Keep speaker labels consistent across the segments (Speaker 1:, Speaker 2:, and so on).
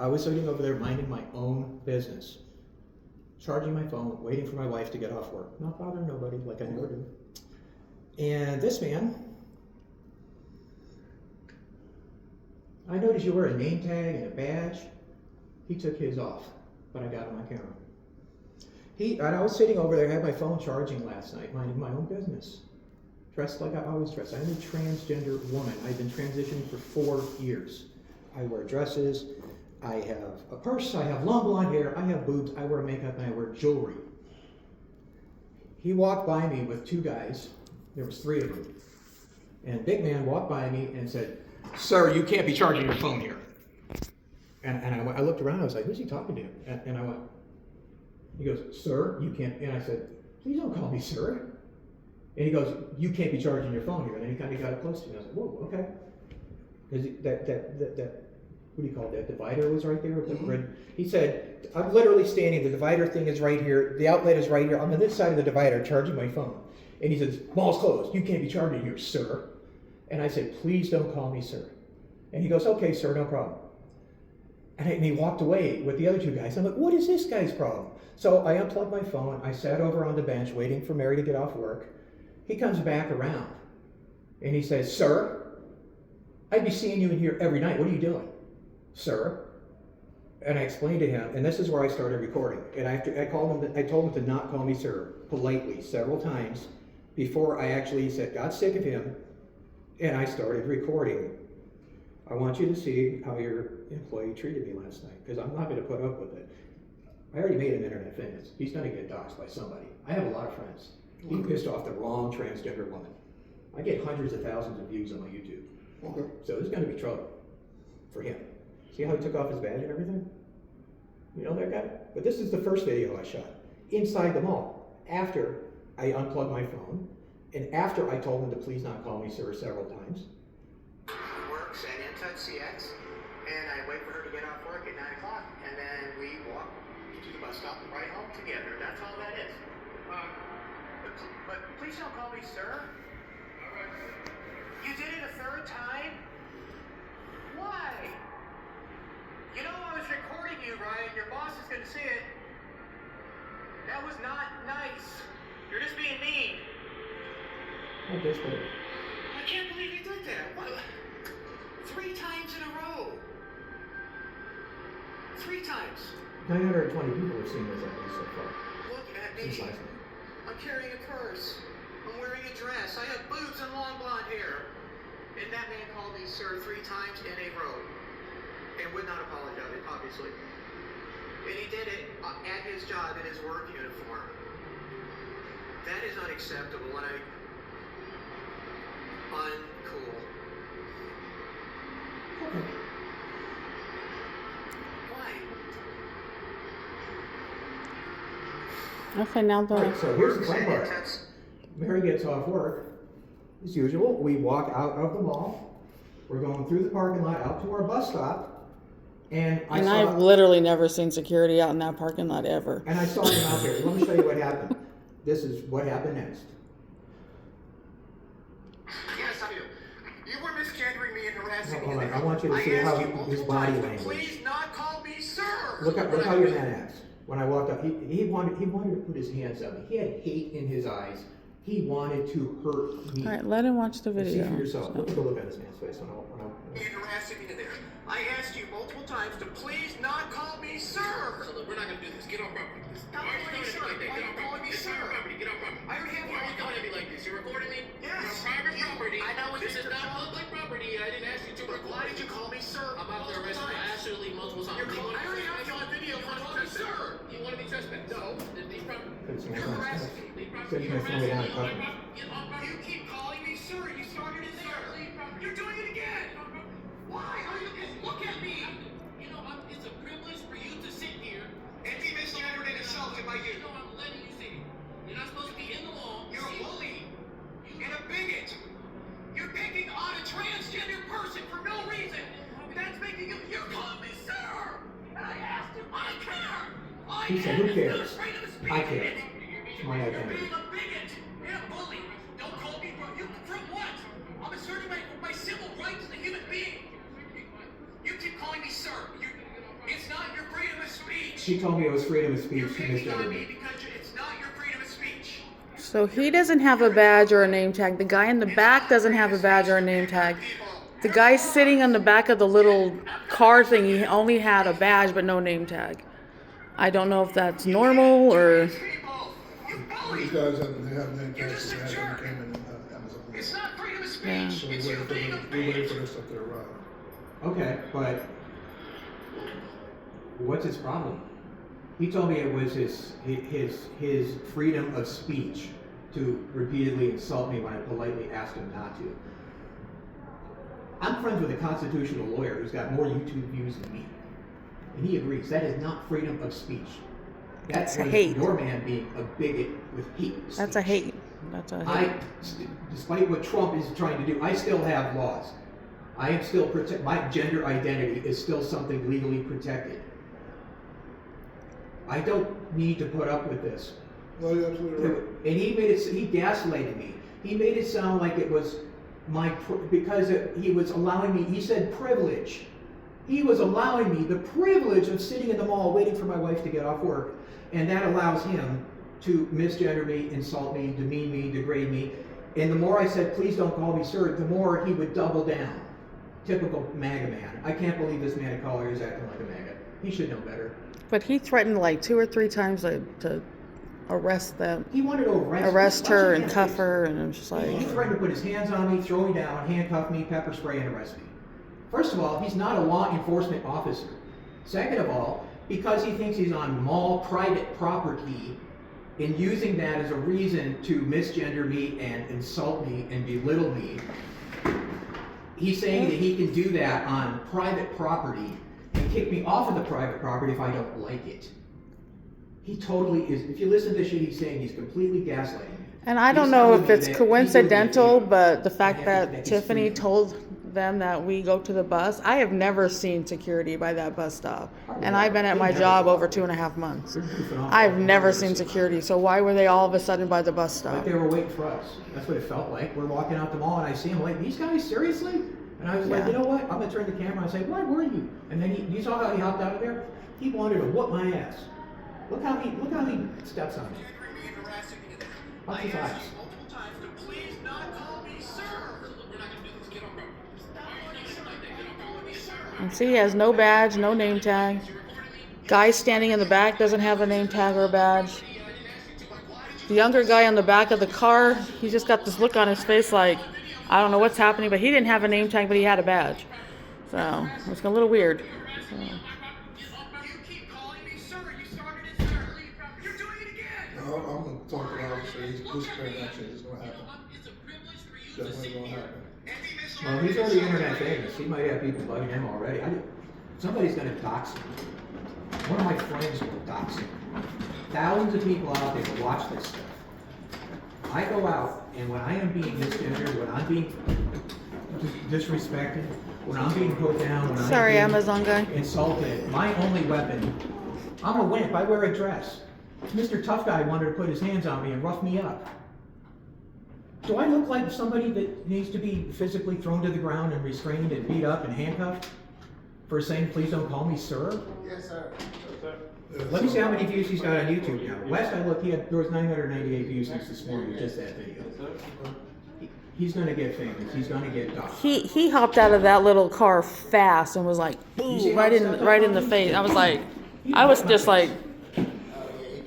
Speaker 1: I was sitting over there minding my own business, charging my phone, waiting for my wife to get off work, not bothering nobody like I never do. And this man, I noticed you wear a name tag and a badge. He took his off, but I got on my camera. And I was sitting over there, I had my phone charging last night, minding my own business. Dressed like I always dress. I'm a transgender woman. I've been transitioning for 4 years. I wear dresses, I have a purse, I have long blonde hair, I have boobs, I wear makeup, and I wear jewelry. He walked by me with 2 guys. There was 3 of them. And big man walked by me and said, "Sir, you can't be charging your phone here." And I looked around, I was like, who's he talking to? And I went, he goes, "Sir, you can't," and I said, "Please don't call me sir." And he goes, "You can't be charging your phone here." And then he kind of got up close to me. I was like, whoa, okay. Because that, what do you call it, that divider was right there. He said, "I'm literally standing, the divider thing is right here, the outlet is right here. I'm on this side of the divider charging my phone." And he says, "Mall's closed, you can't be charging here, sir." And I said, "Please don't call me sir." And he goes, "Okay, sir, no problem." And he walked away with the other 2 guys. I'm like, what is this guy's problem? So I unplugged my phone, I sat over on the bench waiting for Mary to get off work. He comes back around and he says, "Sir, I'd be seeing you in here every night. What are you doing, sir?" And I explained to him, and this is where I started recording. And I told him to not call me sir, politely, several times, before I actually said, got sick of him, and I started recording. "I want you to see how your employee treated me last night, because I'm not going to put up with it. I already made him internet famous. He's going to get doxxed by somebody. I have a lot of friends. He pissed off the wrong transgender woman. I get hundreds of thousands of views on my YouTube.
Speaker 2: Okay.
Speaker 1: So there's going to be trouble for him. See how he took off his badge and everything? You know that guy? But this is the first video I shot inside the mall, after I unplugged my phone, and after I told him to please not call me sir several times.
Speaker 3: Works at Intouch CX, and I wait for her to get off work at 9 o'clock, and then we walk to the bus stop and ride home together. That's all that is. But please don't call me sir. You did it a 3rd time? Why? You know I was recording you, Ryan. Your boss is going to see it. That was not nice. You're just being mean.
Speaker 1: I guess what?
Speaker 3: I can't believe you did that. What? 3 times in a row. 3 times.
Speaker 1: 920 people have seen this at least so far.
Speaker 3: Look at me.
Speaker 1: Since last night.
Speaker 3: I'm carrying a purse. I'm wearing a dress. I have boobs and long blonde hair. And that man called me sir 3 times in a row. And would not apologize, obviously. And he did it at his job in his work uniform. That is unacceptable, and uncool. Why?
Speaker 4: Okay, now the...
Speaker 1: All right, so here's the fun part. Mary gets off work, as usual. We walk out of the mall. We're going through the parking lot out to our bus stop. And
Speaker 4: I've literally never seen security out in that parking lot ever.
Speaker 1: And I saw him out there. Let me show you what happened. This is what happened next.
Speaker 3: Yes, I do. You were misgendering me and harassing me.
Speaker 1: Hold on. I want you to see how his body language.
Speaker 3: Please not call me sir.
Speaker 1: Look how your man acts. When I walked up, he wanted to put his hands on me. He had hate in his eyes. He wanted to hurt me.
Speaker 4: All right, let him watch the video.
Speaker 1: See for yourself. Look at the look on his man's face when I
Speaker 3: And harassing me there. I asked you multiple times to please not call me sir. So look, we're not gonna do this. Get off property. Stop calling me sir. Why are you calling me sir? Get off property. I already have. Why are you calling me like this? You're recording me? Yes. You're on private property. I know this is not public property. I didn't ask you to record. Why did you call me sir? I'm out there arresting you. I asked you to leave multiple times. I already have you on video. You want to call me sir? You want to be trespassed? No. Leave property. You're harassing me. Leave property. You're harassing me. You keep calling me sir. You started it there. You're doing it again. Why are you? Look at me. You know, it's a privilege for you to sit here and be misgendered and insulted by you. You know, I'm letting you sit here. You're not supposed to be in the law. You're a bully and a bigot. You're picking on a transgender person for no reason. That's making you. You're calling me sir. And I asked him. I care.
Speaker 1: He said, "Who cares? I care. It's my
Speaker 3: You're
Speaker 1: identity."
Speaker 3: being a bigot and a bully. Don't call me bro. You from what? I'm asserting my civil rights as a human being. You keep calling me sir. It's
Speaker 1: She told me it was freedom of speech.
Speaker 3: You're
Speaker 1: She
Speaker 3: picking
Speaker 1: misgendered
Speaker 3: on
Speaker 1: me.
Speaker 3: me because it's not your freedom of speech.
Speaker 4: So he doesn't have a badge or a name tag. The guy in the back doesn't have a badge or a name tag. The guy sitting on the back of the little car thing, he only had a badge but no name tag. I don't know if that's normal or...
Speaker 3: These
Speaker 2: These guys have name tags that came in Amazon.
Speaker 3: It's not freedom of speech.
Speaker 4: Yeah.
Speaker 2: So
Speaker 3: It's your freedom of
Speaker 2: we're waiting
Speaker 3: speech.
Speaker 2: for this stuff to arrive.
Speaker 1: Okay, but what's his problem? He told me it was his freedom of speech to repeatedly insult me when I politely asked him not to. I'm friends with a constitutional lawyer who's got more YouTube views than me, and he agrees that is not freedom of speech.
Speaker 4: That's
Speaker 1: was
Speaker 4: hate.
Speaker 1: Your man being a bigot with hate speech.
Speaker 4: That's a hate. That's a hate.
Speaker 1: Despite what Trump is trying to do, I still have laws. I am still my gender identity is still something legally protected. I don't need to put up with this.
Speaker 2: No, you're absolutely right.
Speaker 1: And he gaslighted me. He made it sound like it was he was allowing me, he said privilege. He was allowing me the privilege of sitting in the mall waiting for my wife to get off work. And that allows him to misgender me, insult me, demean me, degrade me. And the more I said, please don't call me sir, the more he would double down. Typical MAGA man. I can't believe this man of color is acting like a MAGA. He should know better.
Speaker 4: But he threatened like 2 or 3 times to arrest them.
Speaker 1: He wanted to
Speaker 4: Arrest her and cuff her, and I'm just like...
Speaker 1: He threatened to put his hands on me, throw me down, handcuff me, pepper spray, and arrest me. First of all, he's not a law enforcement officer. Second of all, because he thinks he's on mall private property and using that as a reason to misgender me and insult me and belittle me, he's saying that he can do that on private property and kick me off of the private property if I don't like it. He totally is. If you listen to the shit he's saying, he's completely gaslighting me.
Speaker 4: And I don't
Speaker 1: He's
Speaker 4: know
Speaker 1: telling
Speaker 4: if
Speaker 1: me
Speaker 4: it's
Speaker 1: that
Speaker 4: coincidental,
Speaker 1: he
Speaker 4: but the fact that
Speaker 1: he's
Speaker 4: Tiffany
Speaker 1: free.
Speaker 4: told them that we go to the bus, I have never seen security by that bus stop. And I've been at my job over 2.5 months. I've never seen security, so why were they all of a sudden by the bus
Speaker 1: Like
Speaker 4: stop?
Speaker 1: they were waiting for us. That's what it felt like. We're walking out the mall and I see him like, these guys, seriously? And I was like,
Speaker 4: Yeah.
Speaker 1: you know what? I'm gonna turn the camera and say, why were you? And then you saw how he hopped out of there? He wanted to whoop my ass. Look how he steps on me. Watch his eyes.
Speaker 3: Multiple times to please not call me sir. We're not gonna do this. Get on property. Stop calling me sir. Get on property, sir.
Speaker 4: And see, he has no badge, no name tag. Guy standing in the back doesn't have a name tag or a badge. The younger guy on the back of the car, he just got this look on his face like, I don't know what's happening, but he didn't have a name tag, but he had a badge. So, it's a little weird. So.
Speaker 3: You keep calling me sir. You started it, sir. You're doing it again.
Speaker 2: No, I'm gonna talk to the officer. He's disciplinary action. It's gonna happen.
Speaker 3: It's a privilege for you to
Speaker 2: Definitely
Speaker 3: sit
Speaker 2: gonna
Speaker 3: here
Speaker 2: happen.
Speaker 3: and be misled.
Speaker 1: Well, he's already internet famous. He might have people bugging him already. Somebody's gonna dox him. One of my friends will dox him. Thousands of people out there will watch this stuff. I go out, and when I am being misgendered, when I'm being disrespected, when I'm being put down, when
Speaker 4: Sorry,
Speaker 1: I'm being
Speaker 4: Amazon guy.
Speaker 1: insulted, my only weapon, I'm a wimp. I wear a dress. Mr. Tough Guy wanted to put his hands on me and rough me up. Do I look like somebody that needs to be physically thrown to the ground and restrained and beat up and handcuffed for saying, please don't call me sir?
Speaker 3: Yes, sir.
Speaker 2: Yeah,
Speaker 1: Let me
Speaker 2: so-
Speaker 1: see how many views he's got on YouTube now. Last I looked, there was 998 views since this morning, just that video. He's gonna get famous. He's gonna get doxxed.
Speaker 4: He hopped out of that little car fast and was like,
Speaker 1: You see
Speaker 4: boom,
Speaker 1: how
Speaker 4: right
Speaker 1: he
Speaker 4: in
Speaker 1: stepped
Speaker 4: right
Speaker 1: up
Speaker 4: in the
Speaker 1: on me?
Speaker 4: face. I was just like,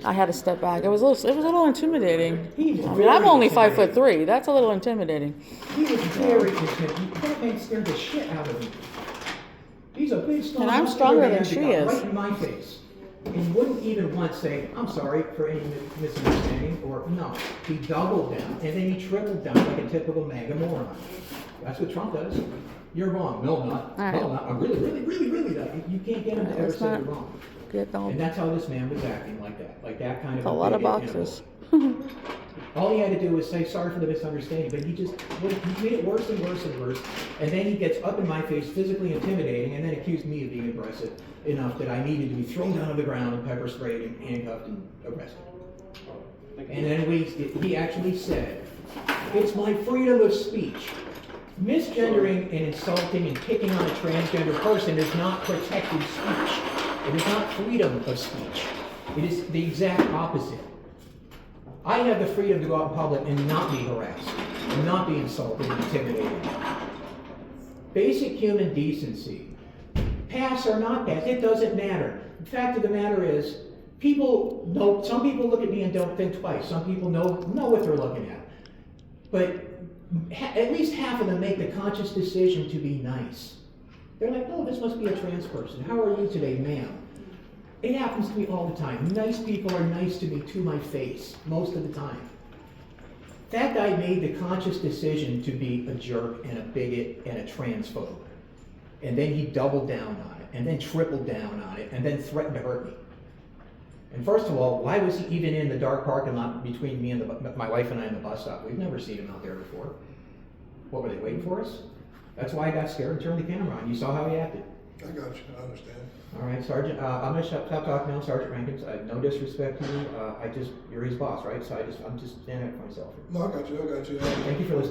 Speaker 4: I had to step back. It was a little intimidating. I'm only 5'3". That's a little intimidating.
Speaker 1: He was very intimidating. That man scared the shit out of me. He's a big, strong,
Speaker 4: And I'm
Speaker 1: muscular
Speaker 4: stronger
Speaker 1: man
Speaker 4: than
Speaker 1: that
Speaker 4: she
Speaker 1: got
Speaker 4: is.
Speaker 1: right in my face. And wouldn't even once say, I'm sorry for any misunderstanding, or no. He doubled down, and then he tripled down like a typical MAGA moron. That's what Trump does. You're wrong. No, not.
Speaker 4: All right.
Speaker 1: No, not. I'm really not. You can't get him to ever
Speaker 4: Let's
Speaker 1: say
Speaker 4: not
Speaker 1: you're wrong.
Speaker 4: get all
Speaker 1: And that's how this man was acting, like that kind of
Speaker 4: a lot of
Speaker 1: bigot and a
Speaker 4: boxes.
Speaker 1: bully. All he had to do was say sorry for the misunderstanding, but he made it worse and worse and worse. And then he gets up in my face, physically intimidating, and then accused me of being aggressive enough that I needed to be thrown down on the ground and pepper sprayed and handcuffed and arrested. And then he actually said, it's my freedom of speech. Misgendering and insulting and picking on a transgender person is not protected speech. It is not freedom of speech. It is the exact opposite. I have the freedom to go out in public and not be harassed, and not be insulted and intimidated. Basic human decency. Pass or not pass, it doesn't matter. The fact of the matter is, people know, some people look at me and don't think twice. Some people know what they're looking at. But at least half of them make the conscious decision to be nice. They're like, oh, this must be a trans person. How are you today, ma'am? It happens to me all the time. Nice people are nice to me to my face, most of the time. That guy made the conscious decision to be a jerk and a bigot and a transphobe. And then he doubled down on it, and then tripled down on it, and then threatened to hurt me. And first of all, why was he even in the dark parking lot between me and my wife and I in the bus stop? We've never seen him out there before. What, were they waiting for us? That's why I got scared and turned the camera on. You saw how he acted.
Speaker 2: I got you, I understand.
Speaker 1: All right, Sergeant, I'm gonna stop talking now, Sergeant Rankins. No disrespect to you. You're his boss, right? So I'm just standing up for myself.
Speaker 2: No, I got you.
Speaker 1: Thank you for listening.